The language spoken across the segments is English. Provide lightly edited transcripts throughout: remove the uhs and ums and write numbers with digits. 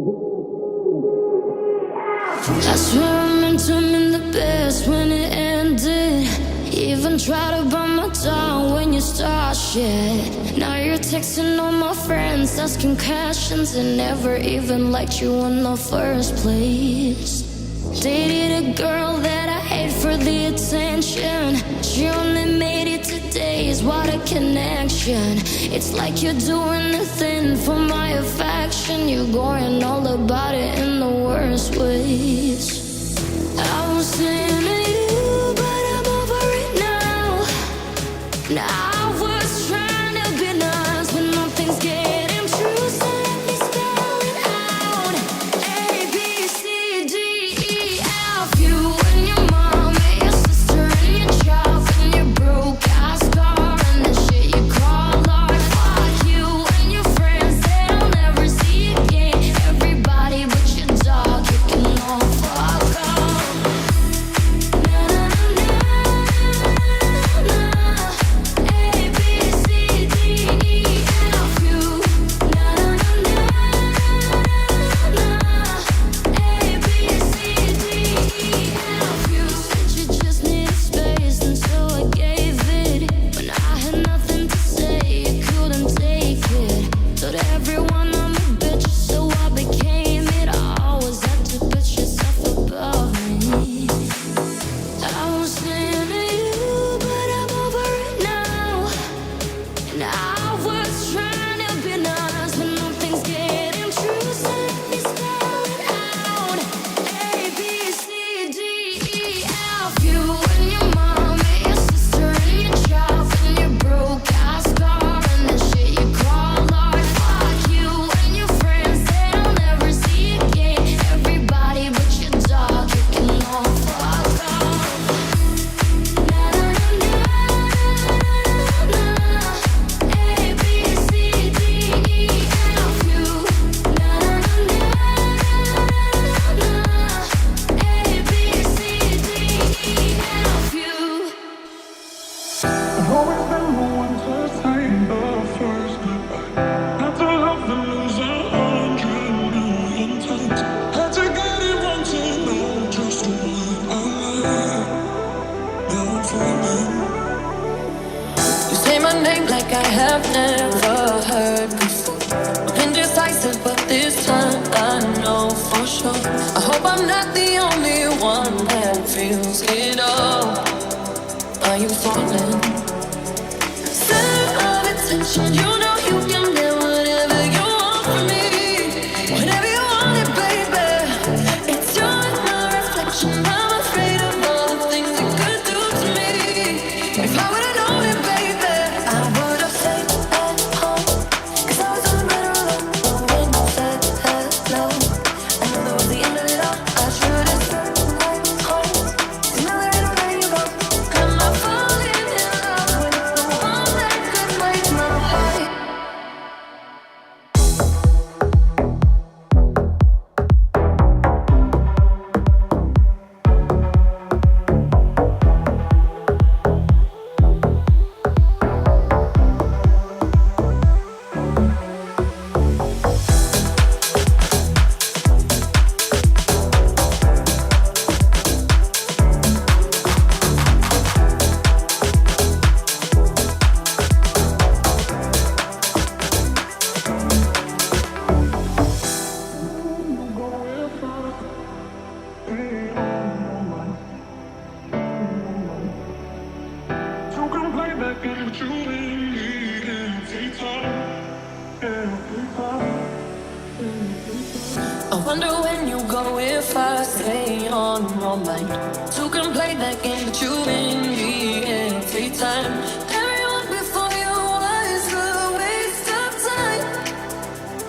I swear I meant to mean the best when it ended. Even try to bite my tongue when you start shit. Now you're texting all my friends, asking questions, and never even liked you in the first place. Dated a girl that I hate for the attention. She only made it to days, what a connection. It's like you're doing nothing for my affection. You're going all about it in the worst ways. I was saying to you, but I'm over it now. Now I was trying to be nice, but nothing's getting true. So let me spell it out. A, B, C, D, E, F. You and your mom and your sister and your child and your broke ass car and the shit you call art. Fuck you and your friends that I'll never see again. Everybody but your dog, you can all fuck off. Na na na na na. A, B, C, D, E, F. You. Na na na na na. A, B, C, D, E, F. You said you just needed space, and so I gave it. When I had nothing to say, you couldn't take it. Told everyone I'm a bitch, so I became it. I always had to put yourself above me. I was saying to you, but I'm over it now. And I was trying to be nice, but nothing's getting true. So let me spell it out. A, B, C, D, E, F. You and your mom and your sister and your child and your broke ass car and the shit you call art. Fuck you and your friends that I'll never see again. Everybody but your dog, you can all fuck off. Na na na na na. A, B, C, D, E, F. You. Na na na na na. A, B, C, D, E, F. You. I've always been the one to say the first goodbye. Not to love and lose 100 million times. Had to get it wrong to know just what I like. Now I'm falling. You say my name like I have never heard before. I'm indecisive, but this time I know for sure. I hope I'm not the only one that feels it all. Are you falling? Center of attention, you know you can get whatever you want from me. Whenever you want it, baby. It's you and my reflection. I'm afraid of all the things you could do to me. If I would've known it, baby, I would've stayed at home. 'Cause I was doing better alone. But when you said hello, I knew that was the end of it all. I should've stayed at home. 'Cause now there ain't no way you go. Am I falling in love with the one that could break my heart? You can play that game, but you ain't needing free time. Yeah, free time. I wonder when you go if I stay on your mind. Two can play that game, but you in the every time. Everyone before you was a waste of time.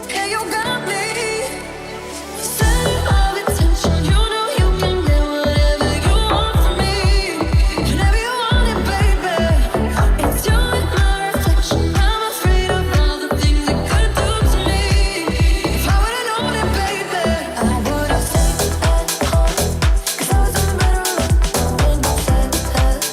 Yeah, you got me. Center of attention, you know you can get whatever you want from me. Whenever you want it, baby. It's you and my reflection. I'm afraid of all the things you could do to me. If I would've known it, baby, I would've stayed at home. 'Cause I was doing better alone. But when you said hello,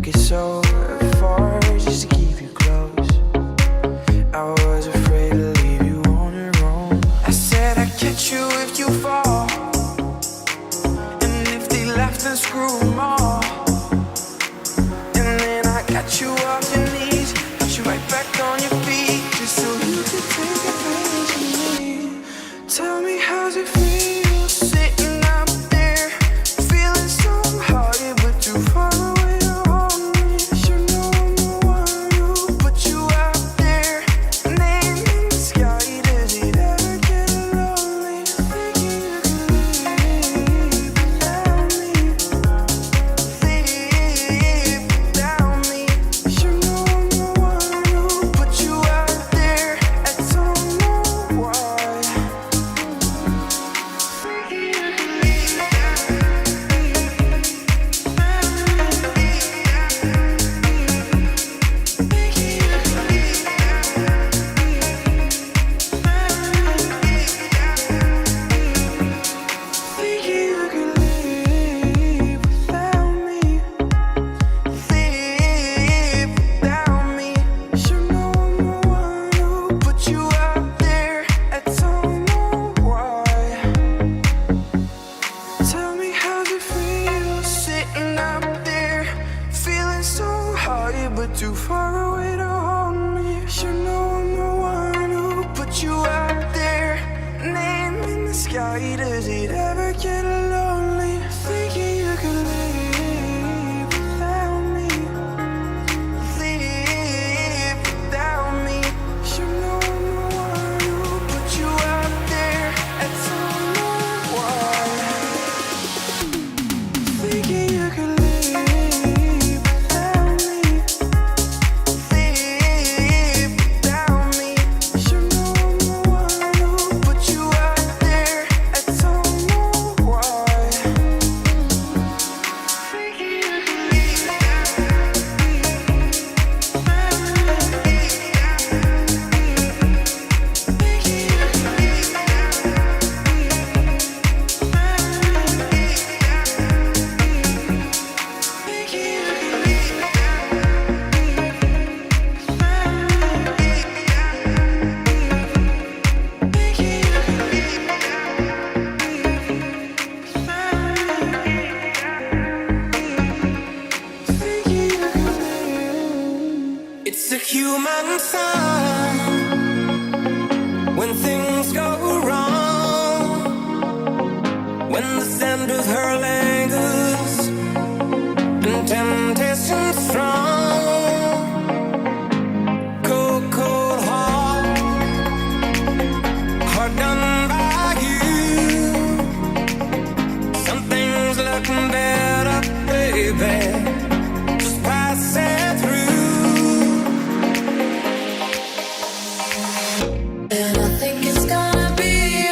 took it so far just to keep you close. I was afraid to leave you on your own. I said I'd catch you if you fall, and if they laugh then screw them all. And then I got you off your knees, got you right back on your feet, just so you could take advantage of me. Tell me how's it feel sitting up there, feeling so hard but too far away to hold me. You know I'm the one who put you out there, name in the sky. Does it ever get lonely thinking you could live without me? Live without me. You know I'm the one who put you out there. I don't know why. Thinking you could live without me. Live without me. You know I'm the one who put you out there. I don't know why. Tell me how's it feel sitting up there, feeling so high but too far away to hold me. You know I'm the one who put you out there, name in the sky. Does it ever get lonely thinking you could live without me? Live without me. You know I'm the one who put you out there. I don't know why. Thinking you could live without me. Live without me. You know I'm the one who put you out there. I don't know why. Thinking you could live It's a human sign when things go wrong, when the scent of her lingers and temptation strong. Cold, cold heart, heart done by you. Something's looking better, baby. Just pass it through. And I think it's gonna be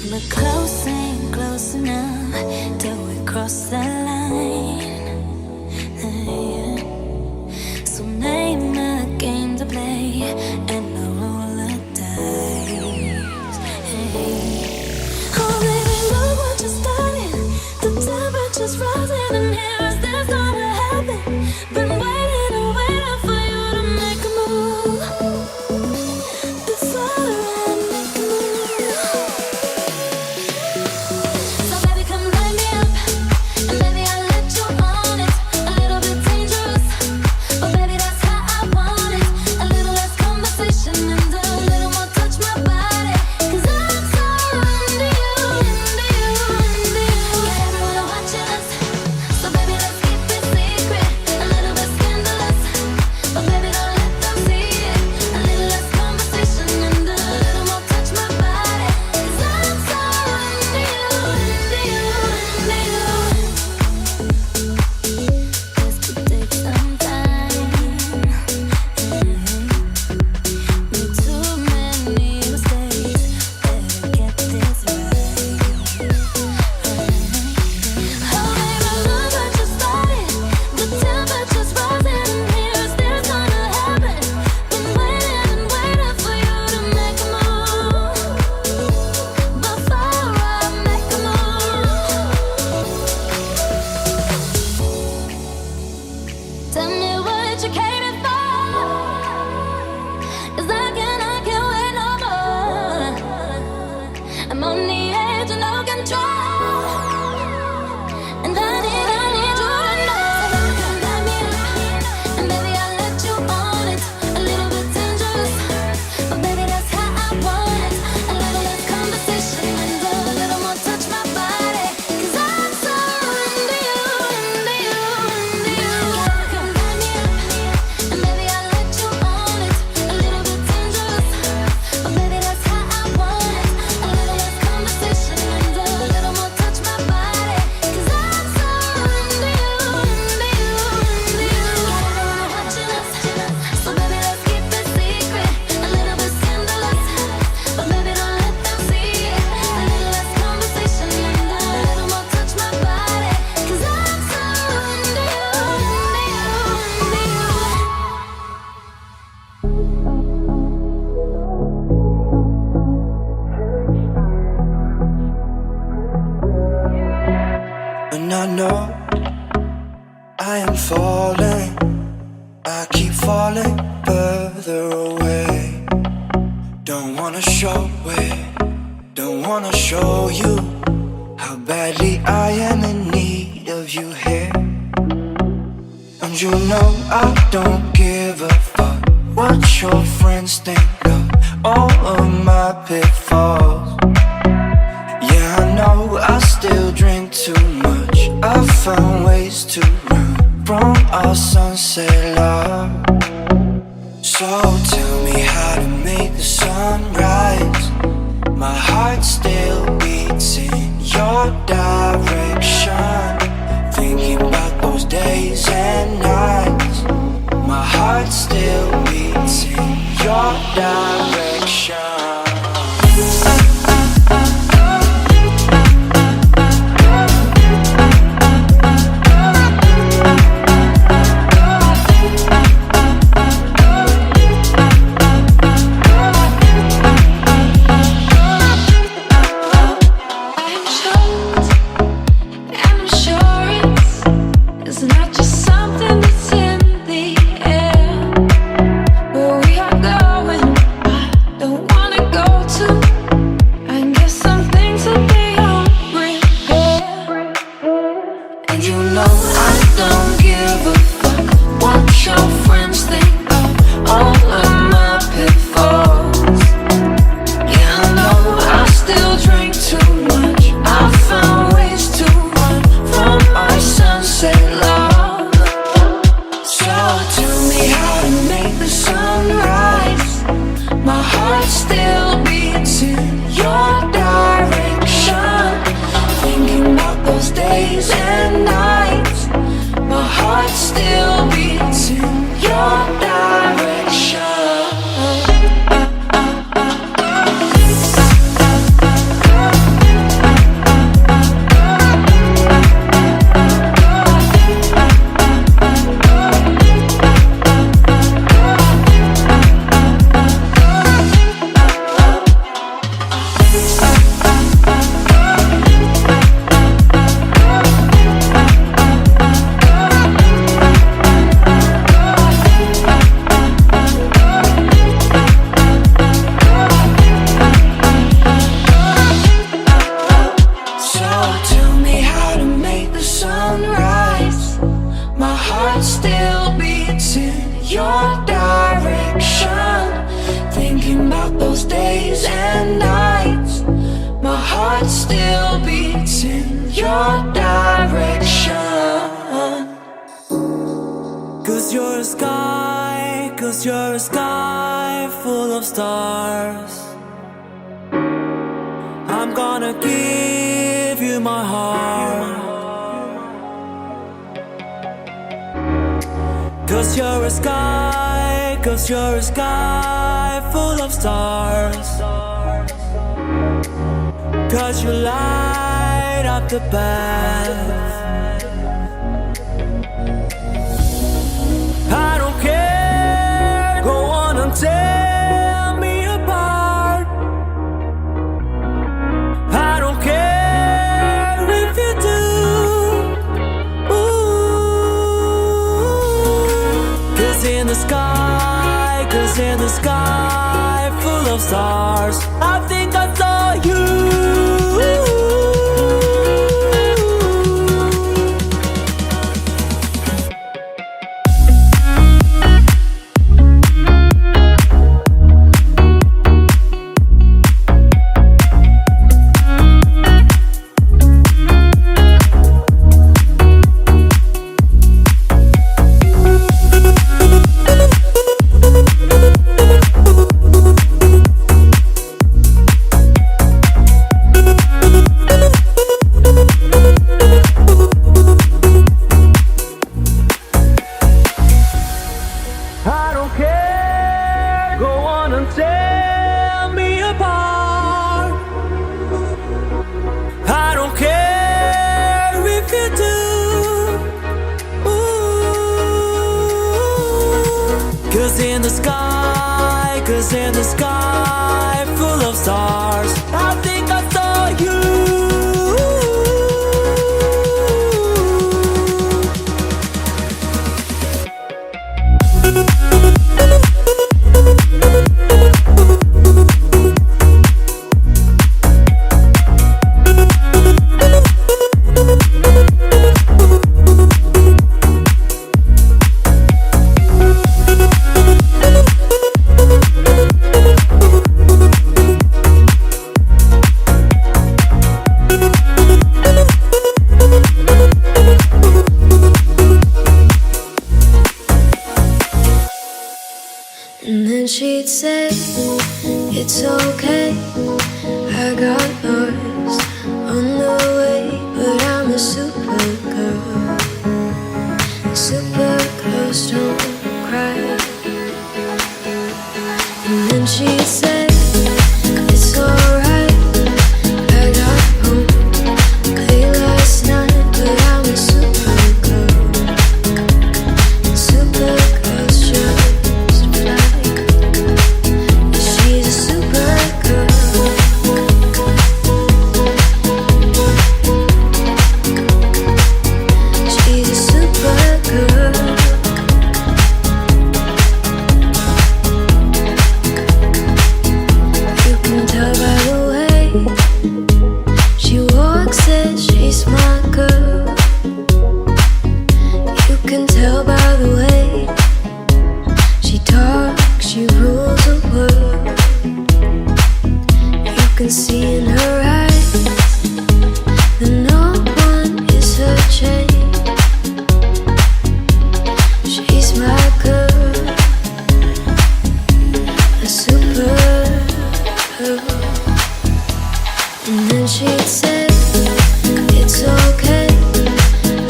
But close ain't close enough till we cross the line. Yeah. So name a game to play and I'll roll the dice. Hey. Oh baby, look what you started. The temperature's rising and here's this gonna happen. Been waiting and waiting for you to make a move. Before I make a move. So baby, come light me up, and baby I'll let you on it. A little bit dangerous, but baby that's how I want it. A little less conversation and a little more touch my body. 'Cause I'm so into you, into you, into you. Got everyone watching us, so baby let's keep it secret. A little bit scandalous, but baby don't let them see it. A little less conversation and a little more touch my body. 'Cause I'm so into you, into you, into you. This could take some time. Made too many mistakes. Better get this right. Oh baby, look what you started. The temperature's rising and here's this gonna happen. Been waiting and waiting for you to make a move. Before I make a move. Tell me what you came for. 'Cause I can't wait no more. I'm on the edge of no control. And I need you to know. So baby, come light me up, and baby I'll let you on it. A little bit dangerous, but baby that's how I want it. A little less conversation and a little more touch my body. 'Cause I'm so into you, into you, into you. Come light me up, and baby I'll let you on it. A little bit dangerous, but baby that's how I want it. A little less conversation and a little more touch my body. 'Cause I'm so into you, into you, into you. Got everyone watching us, so baby let's keep it secret. A little bit scandalous, but baby don't let them see it. A little less conversation and a little more touch my body. 'Cause I'm so into you, into you, into you. And I know I am falling. I keep falling further away. Don't wanna show it. Don't wanna show you how badly I am in need of you here. And you know I don't give a fuck what your friends think of all of my pitfalls. Yeah, I know I still drink too much. I found ways to run from our sunset love. So tell me how to make the sunrise. My heart still beats in your direction. Thinking about those days and nights. My heart still beats in your direction. I'm shocked, and I'm sure it's not just something that's in the air. Where we are going, I don't wanna go to. I guess some things are beyond repair. And you know I don't give a fuck what your friends think of all of my pitfalls. Yeah, I know I still drink too much. I found ways to run from our sunset love. So tell me how to make the sunrise. My heart still beats in your direction. Thinking about those days and nights. My heart still beats in your direction. your direction. Cause you're a sky full of stars. I'm gonna give you my heart. Cause you're a sky full of stars. Cause you light up the path. I don't care, go on and tear me apart. I don't care if you do. Ooh. Cause in the sky full of stars, I think I saw you. I don't care, go on and tear me apart. I don't care if you do. Ooh. Cause in the sky full of stars, I think I saw you. And then she'd say, it's okay, I got yours on the way. But I'm a super girl. Super girls don't cry. And then she'd say, it's alright, I got home late last night. But I'm a super girl. Super girls just fly. She's a super girl. She's a super girl. You can tell by the way she walks that she's my girl. You can tell by the way she talks, she rules the world. You can see in her eyes that no one is her chain. She's my girl, a super girl. And then she'd say, it's okay,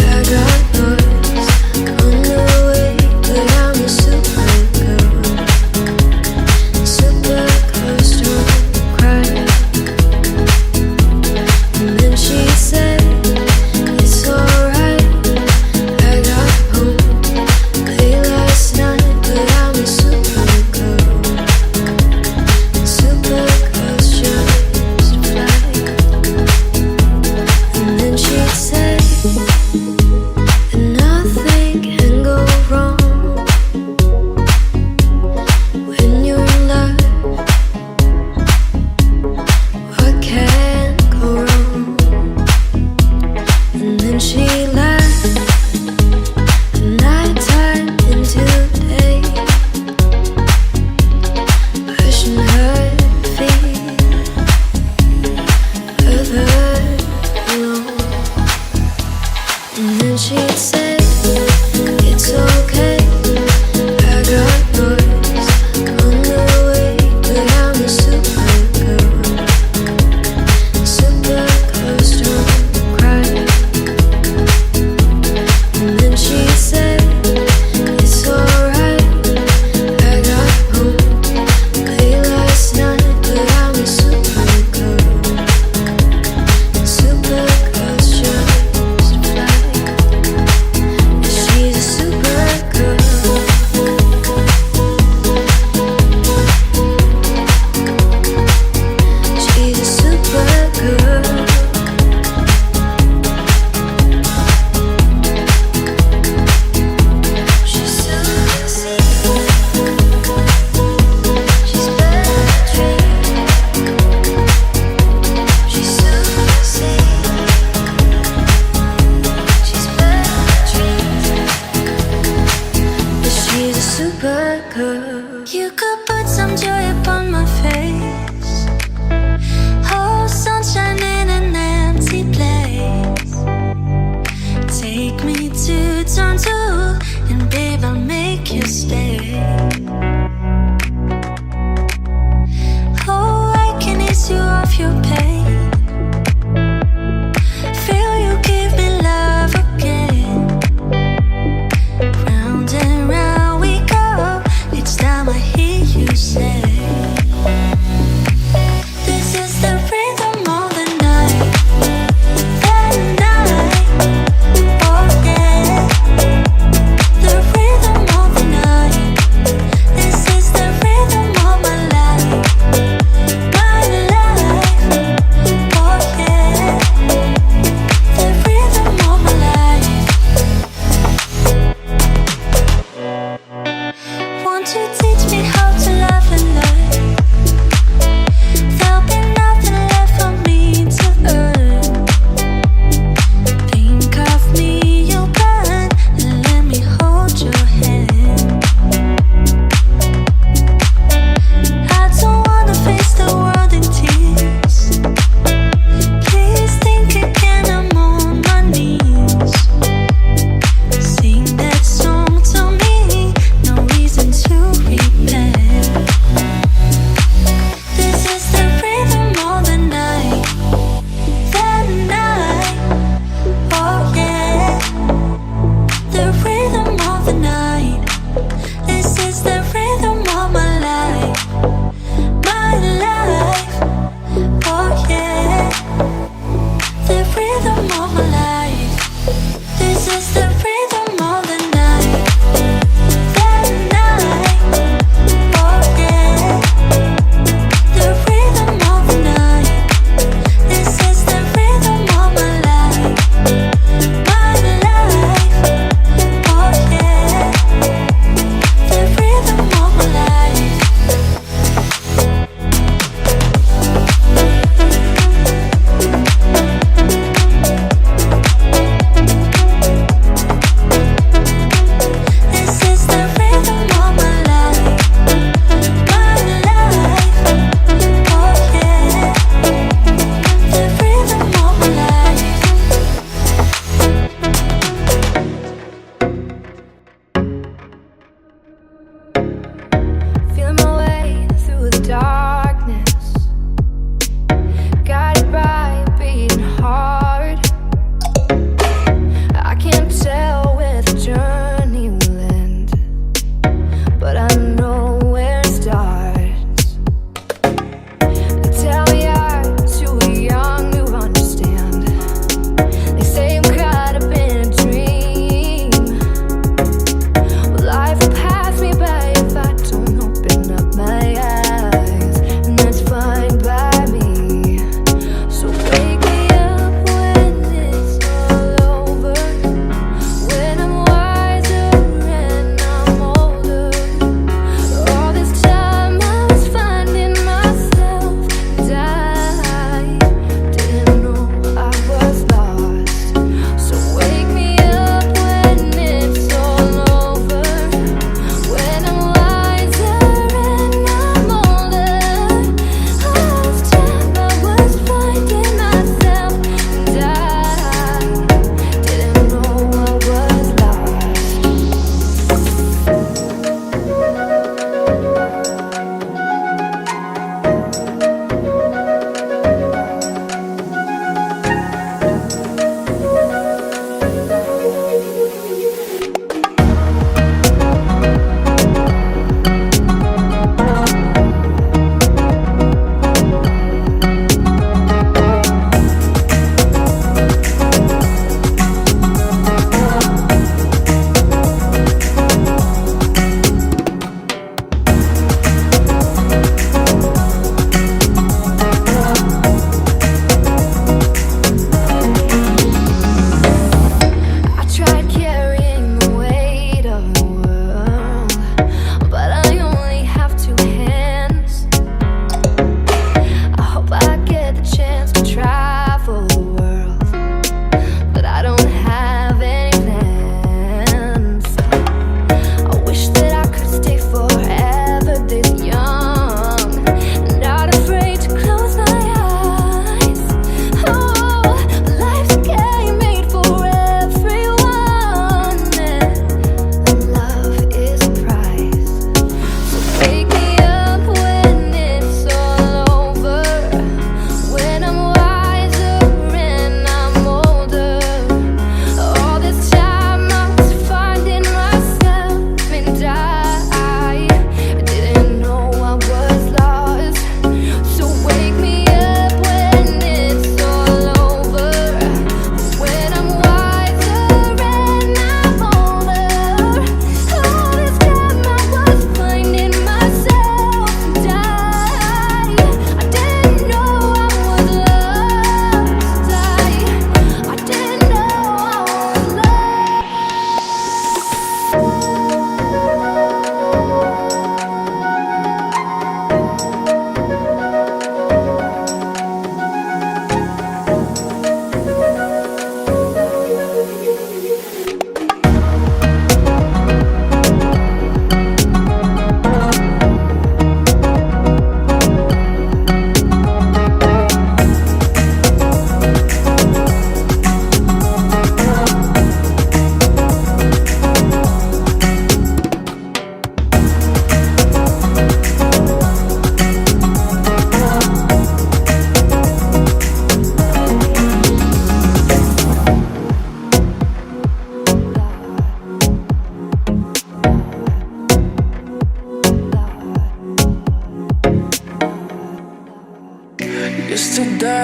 I got yours on the way. But I'm a super girl. Super girls don't cry. And then she'd say, it's alright, I got home late last night. But I'm a super girl. Super girls just fly. And then she'd say,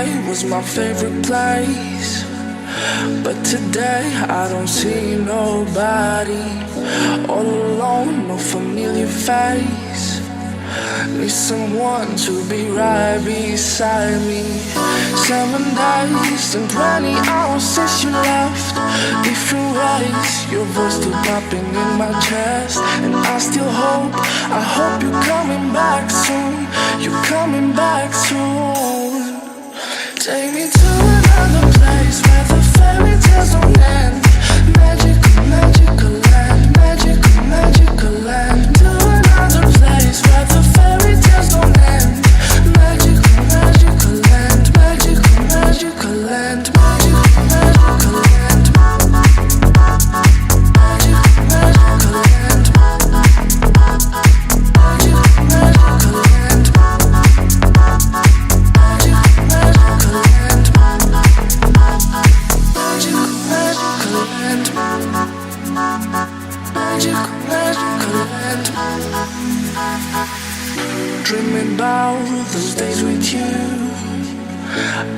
Yesterday was my favorite place, but today I don't see nobody. All alone, no familiar face. Need someone to be right beside me. 7 days and 20 hours since you left. Different ways, your voice still popping in my chest. And I still hope, I hope you're coming back soon. You're coming back soon. Take me to another place where the fairy tales don't end. Magical, magical land, magical, magical land. To another place where the fairy tales don't end. Magical, magical land, magical, magical land, magical, magical land. Magical, magical land. Magical, magical land. Dreaming about those days with you.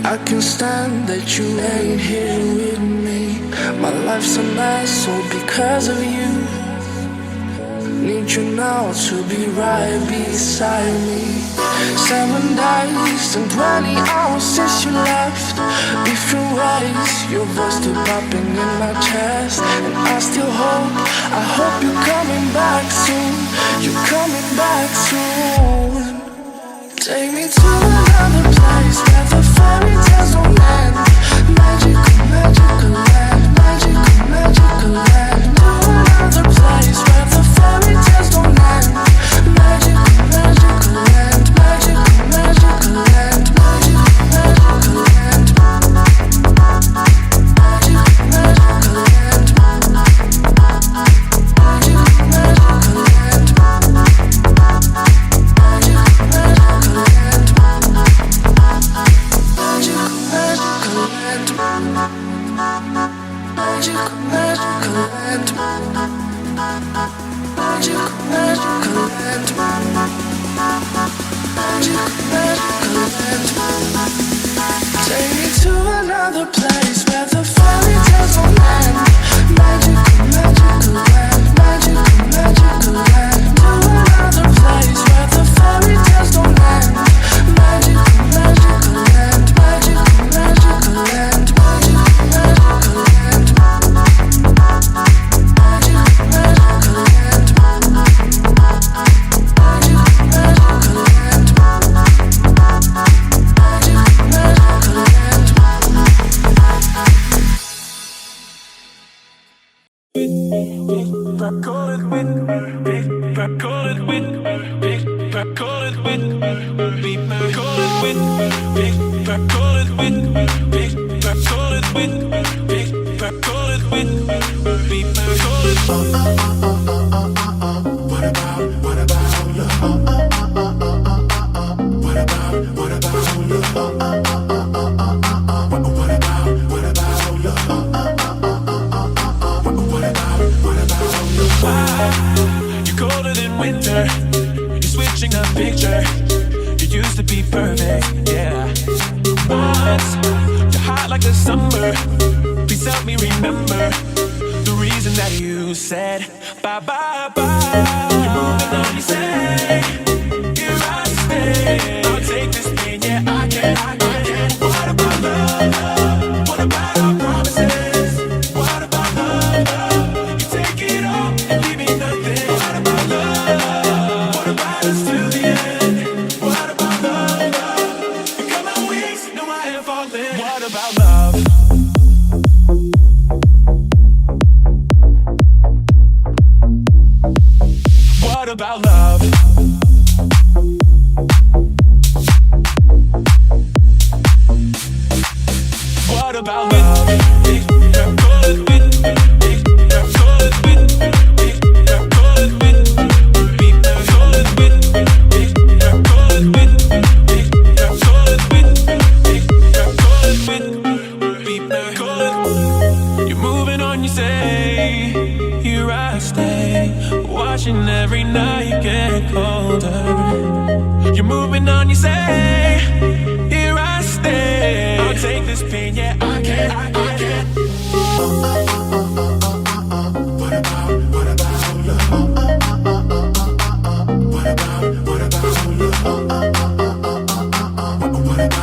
I can't stand that you ain't here with me. My life's a mess all because of you. Need you now to be right beside me. 7 days and 20 hours since you left. Different ways, your voice still popping in my chest. And I still hope, I hope you're coming back soon. You're coming back soon. Take me to another place where the fairy tales don't end. Magical, magical land, magical, magical land. To another place where the fairy tales don't end. Magical, magical land, magical, magical land, magical, magical land. Magical, magical land. Magical, magical land. Magical, magical land. Magical, magical land. Magical, magical land. Take me to another place where the fairy tales don't end. Magical, magical land. Magical, magical land. To another place where the fairy tales don't end. Magical, magical land. Magical, magical land. Magical, magical land. Magical, magical land. Magical, magical land. Magical, magical land. Call it with, call it with, call it with, call it with, call it with, call it with, call it with, call it. What about love? What about love? What about love? What about you're colder than winter. You're switching the picture. You used to be perfect, yeah. But you're hot like the summer. Please help me remember the reason that you said bye bye bye. You're moving on, you say here I stay. I'll take this pain, yeah I can. What about love? What about our promises? What about love? You take it all and leave me nothing. What about love? What about us till the end? What about love? We come out weeks, no I ain't falling. What about love? What about love? What about love? this pain, yeah, I can't. What about love? What about love? What about love? What about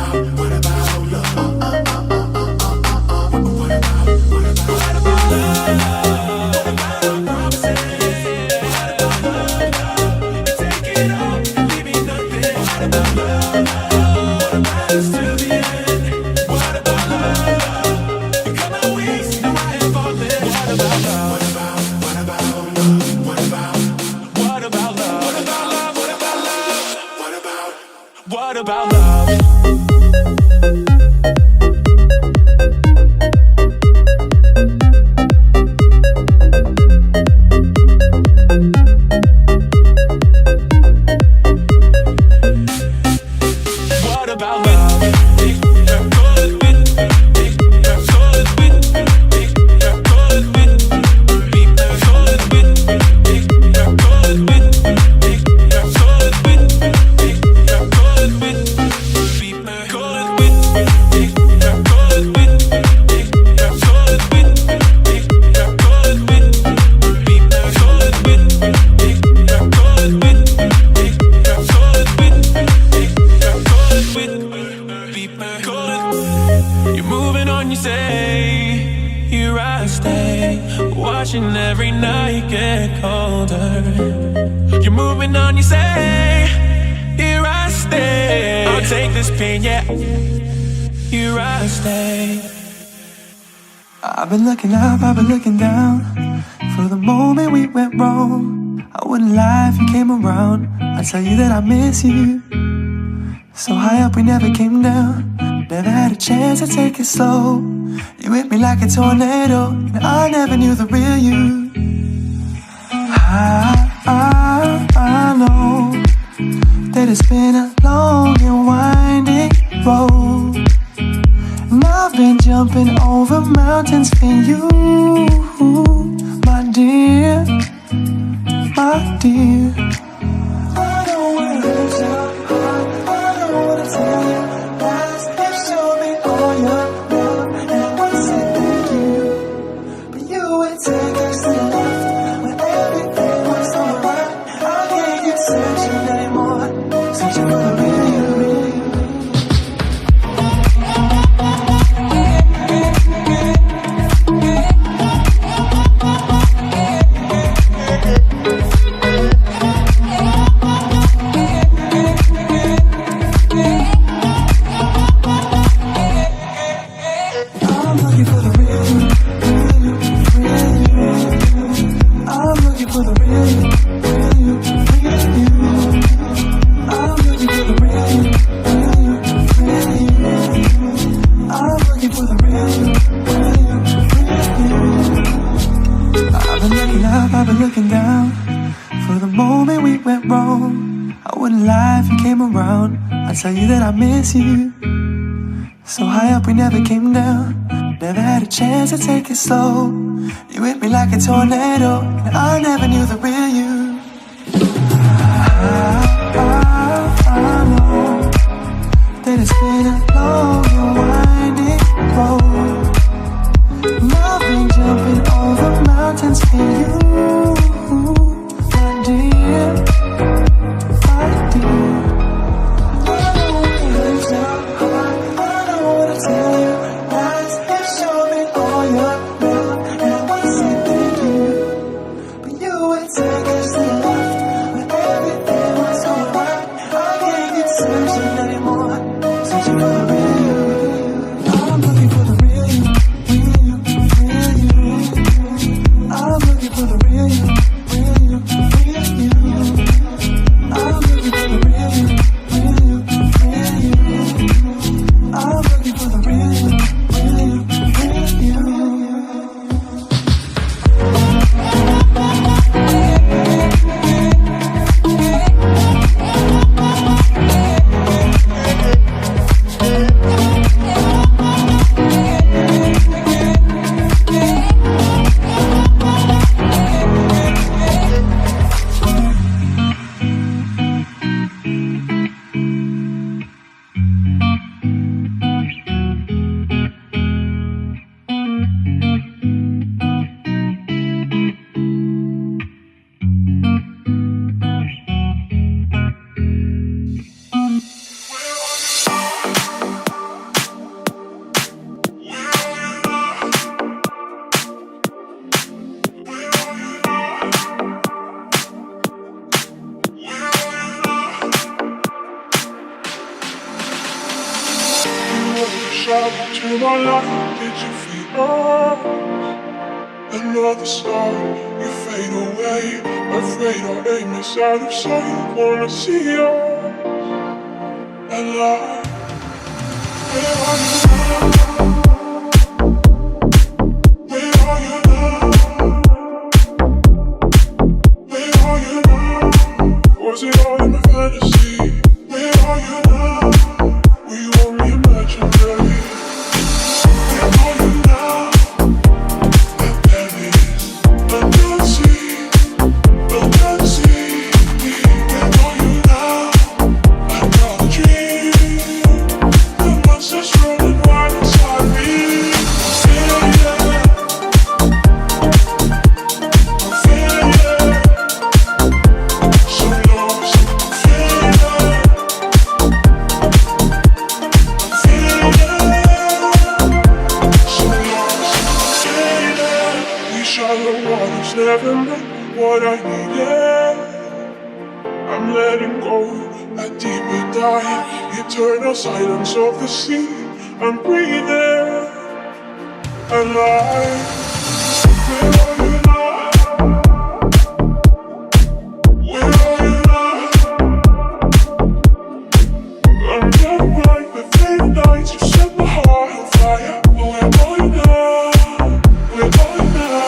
love? What about love? What about love? Promises? What about love? You take it all, leave me nothing. What about love? What about us till the end? What about love? You got my wings, now I have fallen. What about love? What about love? What about love? What about love? What about love? What about love? You're moving on, you say, here I stay, watching every night get colder. You're moving on, you say, here I stay, I'll take this pain, yeah, here I stay. I've been looking up, I've been looking down, for the moment we went wrong. I wouldn't lie if you came around, I'd tell you that I miss you. So high up we never came down, never had a chance to take it slow. You hit me like a tornado, and I never knew the real you. I know that it's been a long and winding road, and I've been jumping over mountains for you, my dear, my dear. I don't wanna lose your heart, I don't wanna tell you lies. You showed me all your love, and I wanna say thank you, but you would take us to the left when everything was alright. I can't get searching anymore, searching for the real you. I've been looking down, for the moment we went wrong. I wouldn't lie if you came around, I'd tell you that I miss you. So high up we never came down, never had a chance to take it slow. You hit me like a tornado, and I never knew the real you. I know that it's been a long and winding road, and I've been jumping over mountains for you, my dear, my dear. I don't wanna lose your heart, I don't wanna tell you lies. You showed me all your love, and I wanna say thank you, but you would take us to the left when everything was alright. I can't get searching anymore, searching for the travel to my life, did you feel another star? You fade away, afraid our aim is out of sight. Wanna see you alive. Where are you now? Where are you now? Where are you now? Was it all in my fantasy? Where are you now? Were you only imaginary? Where are you now? And that is unseen. Where are you now? Another dream. The monsters running wild inside me. I'm feeling so lost. Shallow waters never meant what I needed. I'm letting go, a deeper dive, eternal silence of the sea. I'm breathing alive. Where are you now? Where are you now? I'm getting blind with fading nights. You set my heart on fire. Where are you now? Where are you now?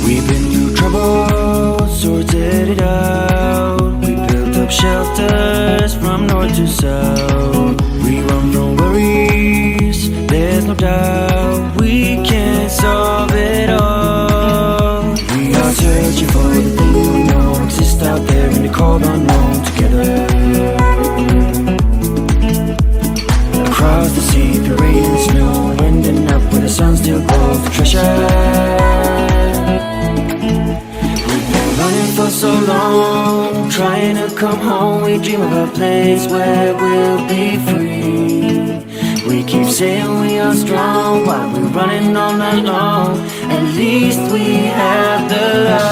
We've been through trouble, sorted it out. We built up shelters from north to south. We run no worries, there's no doubt. We can't solve it all. We are searching for the thing we know exists out there in the cold unknown together. Across the sea, through rain and snow, ending up where the sun still glows for treasure. For so long, trying to come home, we dream of a place where we'll be free. We keep saying we are strong while we're running all night long. At least we have the light.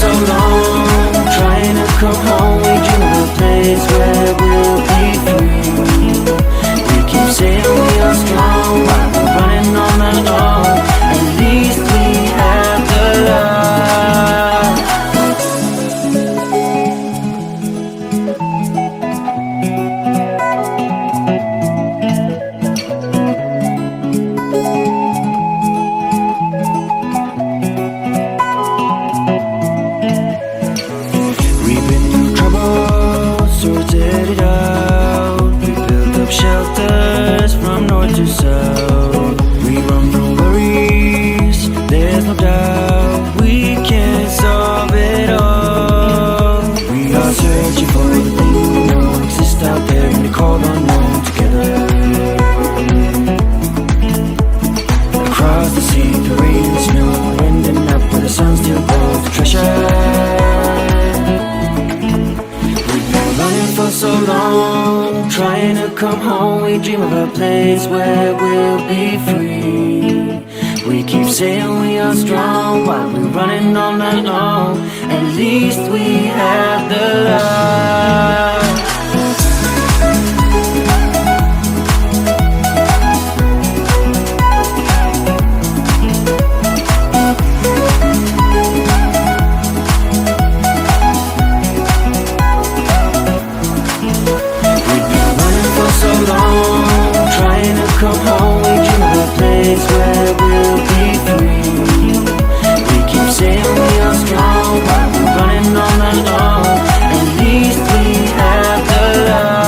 So long, trying to come home, we dream of a place where we'll be free. We keep saying we are strong while we're running all night long. At least we have long, trying to come home. We dream of a place where we'll be free. We keep saying we are strong while we're running all night long. At least we have the light. Come home, we dream of a place where we'll be free. We keep saying we are strong, but we're running all night long. At least we have the light.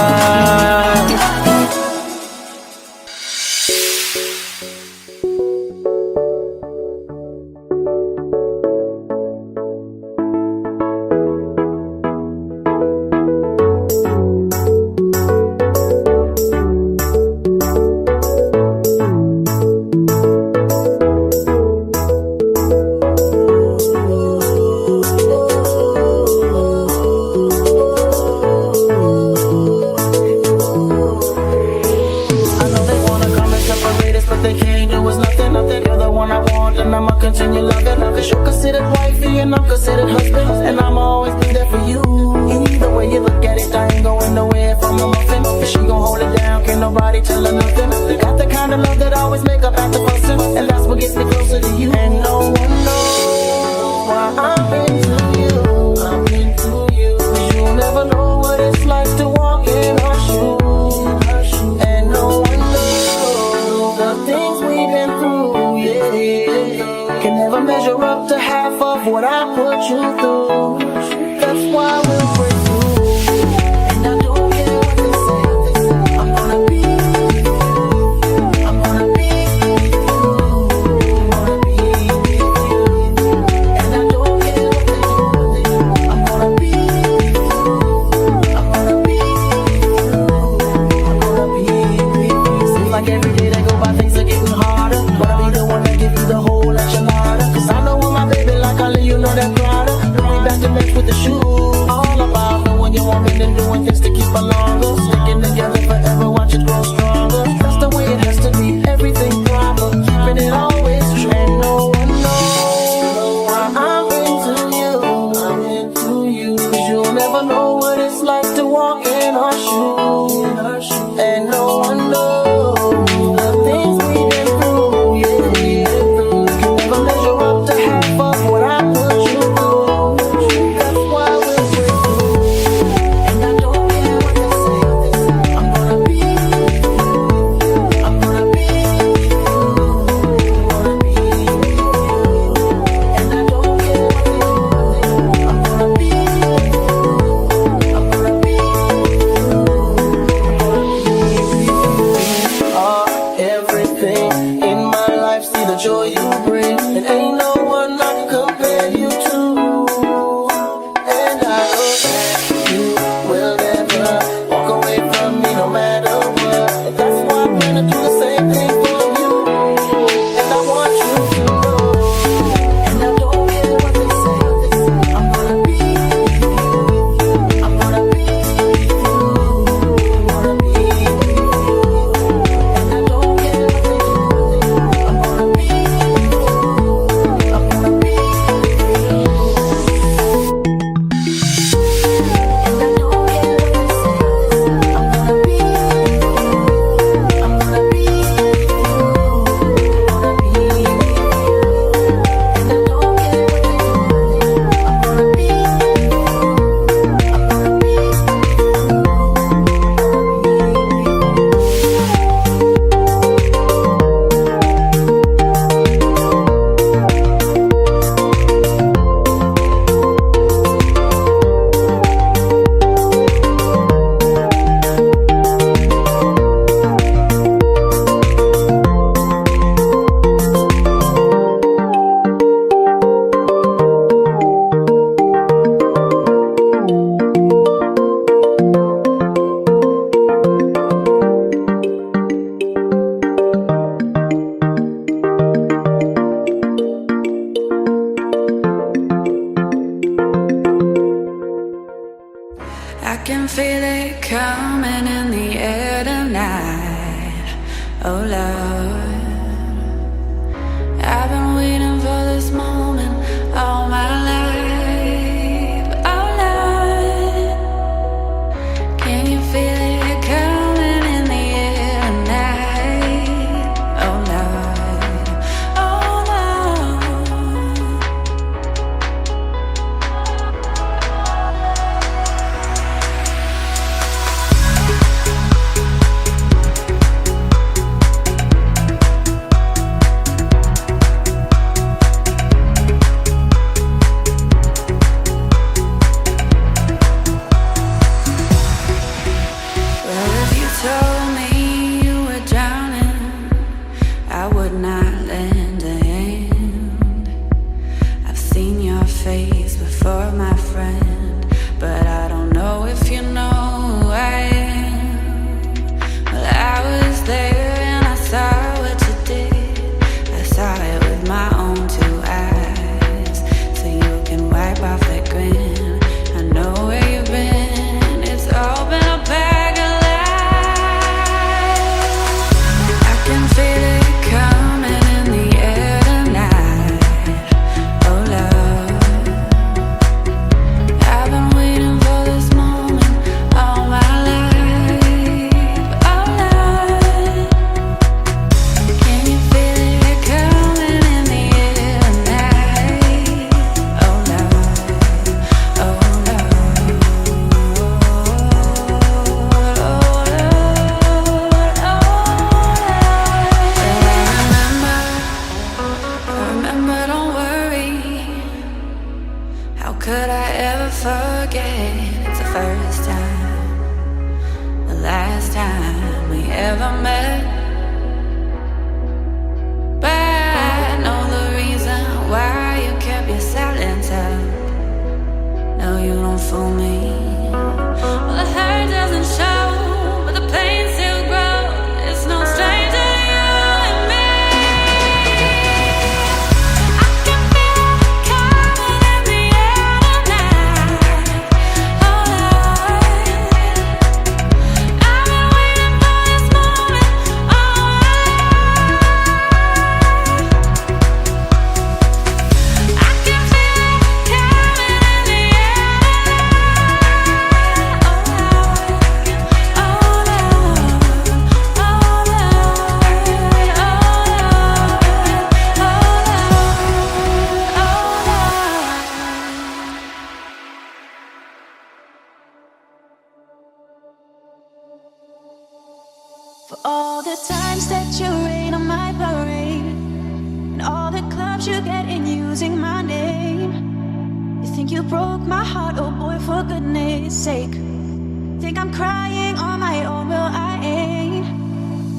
Oh Lord, I've been waiting for this moment all my life. Oh Lord, can you feel it coming in the air tonight? Oh Lord, oh Lord. Well, if you told me you were drowning, I would not lend a hand. I've seen your face before, my friend, but I don't know if you know who I am. Well, I was there and I saw what you did. I saw it with my own two eyes, so you can wipe off that grin. I know where you've been. It's all been a bag of lies. I can feel it coming in the air tonight. Oh Lord, I've been waiting for this moment all my life. Oh Lord, can you feel it coming in the air tonight? Oh Lord, oh Lord, oh Lord, oh Lord. I remember, don't worry. How could I ever forget? It's the first time, the last time we ever met. But I know the reason why you kept your silence up. No, you don't fool me. Well, the hurt doesn't show, but the pain still grows. It's no stranger to you and me. I can feel it coming in the air tonight. Oh Lord, I've been waiting for this moment all my life. I can feel it coming in the air tonight. Oh Lord, oh Lord, oh For all the times that you rain on my parade, and all the clubs you get in using my name. You think you broke my heart, oh boy, for goodness sake. Think I'm crying on my own, well I ain't.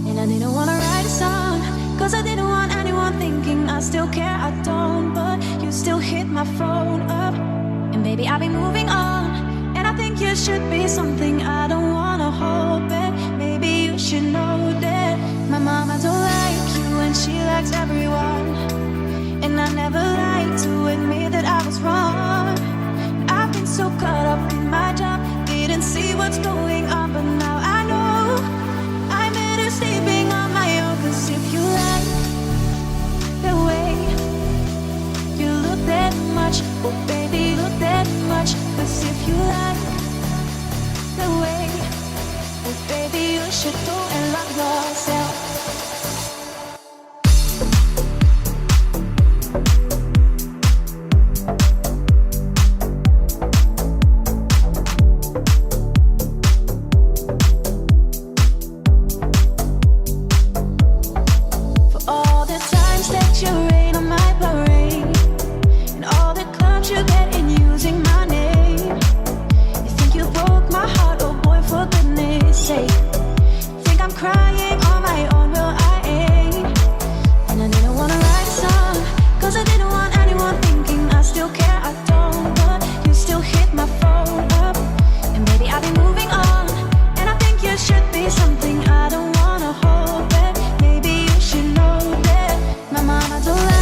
And I didn't wanna write a song, cause I didn't want anyone thinking I still care, I don't. But you still hit my phone up, and baby I've been moving on. And I think you should be something I don't wanna hold back. Maybe you should know that my mama don't like you and she likes everyone. And I never like to admit that I was wrong. I've been so caught up in my job, didn't see what's going on, but now I know I'm better sleeping on my own. Cause if you like the way you look that much, oh baby, look that much. Cause if you like the way, oh baby, you should go and lock yourself. For all the times that you rain on my parade, and all the clubs you get in using my name. You think you broke my heart, oh boy, for goodness sake. Think I'm crying on my own, well I ain't. And I didn't wanna write a song, cause I didn't want anyone thinking I still care, I don't. But you still hit my phone up, and baby I've been moving on. And I think you should be something I don't wanna hold back. Maybe you should know that my mama don't like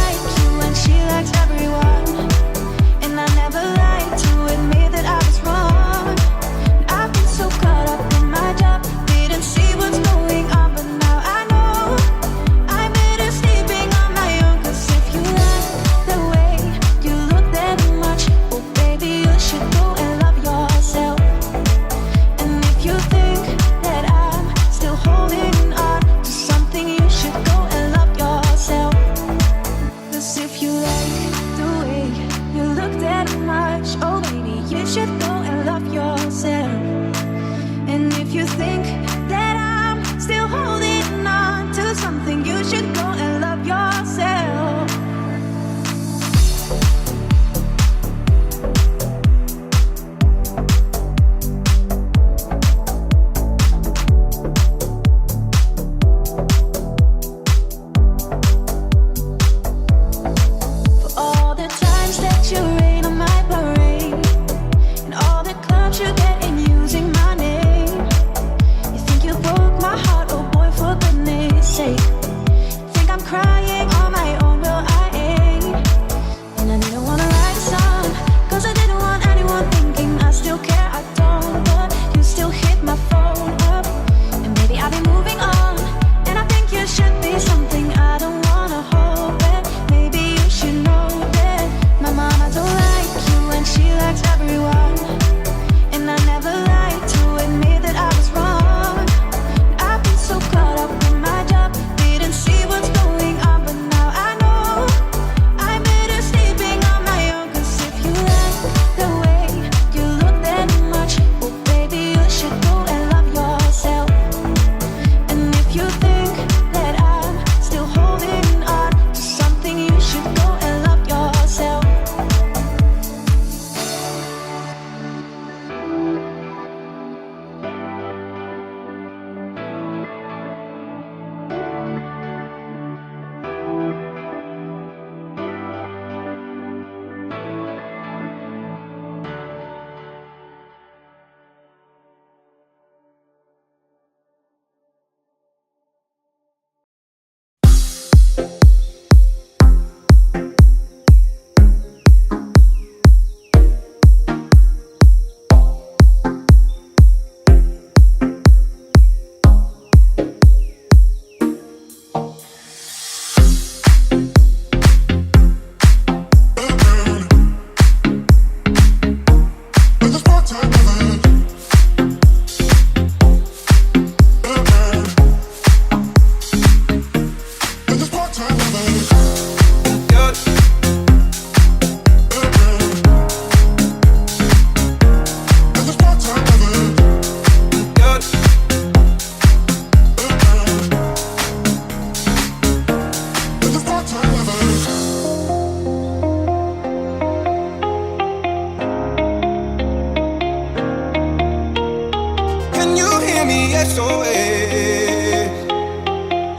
away.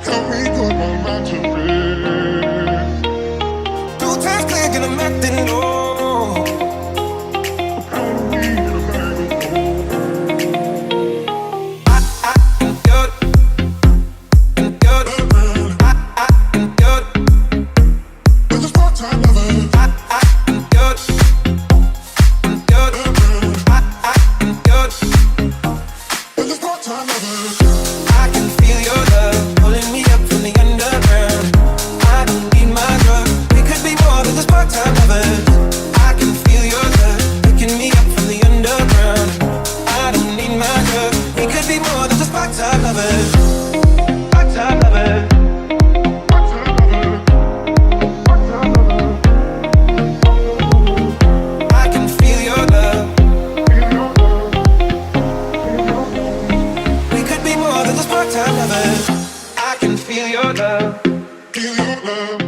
Help me put my mind to rest. 2 times click and I'm acting low. Pound of weed in a bag of gold. We're just part-time lovers. We're just part-time lovers. I can feel your love pulling me up from the underground. I don't need my drug. We could be more than just part-time lovers. I can feel your love picking me up from the underground. I don't need my drug. We could be more than just part-time lovers. Part-time lovers. Part-time lovers. Part-time lovers. I can feel your love. Feel your love. Feel your love. We could be more than just part-time lovers. I can feel your love. Feel your love.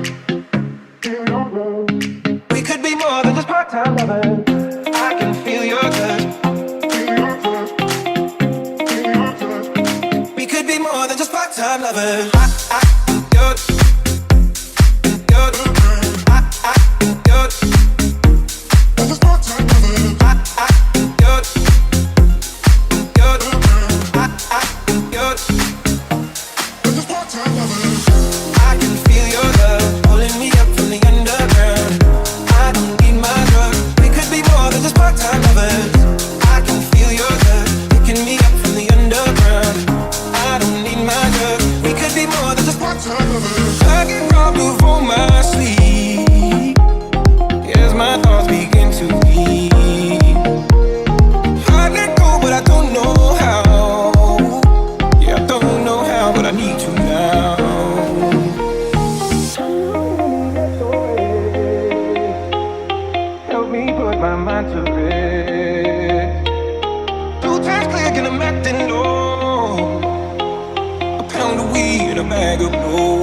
Feel your love. We could be more than just part-time lovers. I can feel your touch. Feel your touch. Feel your touch. We could be more than just part-time lovers. We're just part-time lovers. We're just part-time lovers. I can feel your love pulling me up from the underground. I don't need my drug. We could be more than just part-time lovers. I can feel your love picking me up from the underground. I don't need my drug. We could be more than just Part-time lovers. I get robbed before my sleep. As my thoughts begin to leave. I let go, but I don't know how. Yeah, I don't know how, but I need to now. Help me put my mind to rest. 2 times click and I'm acting low. A pound of weed in a bag of gold.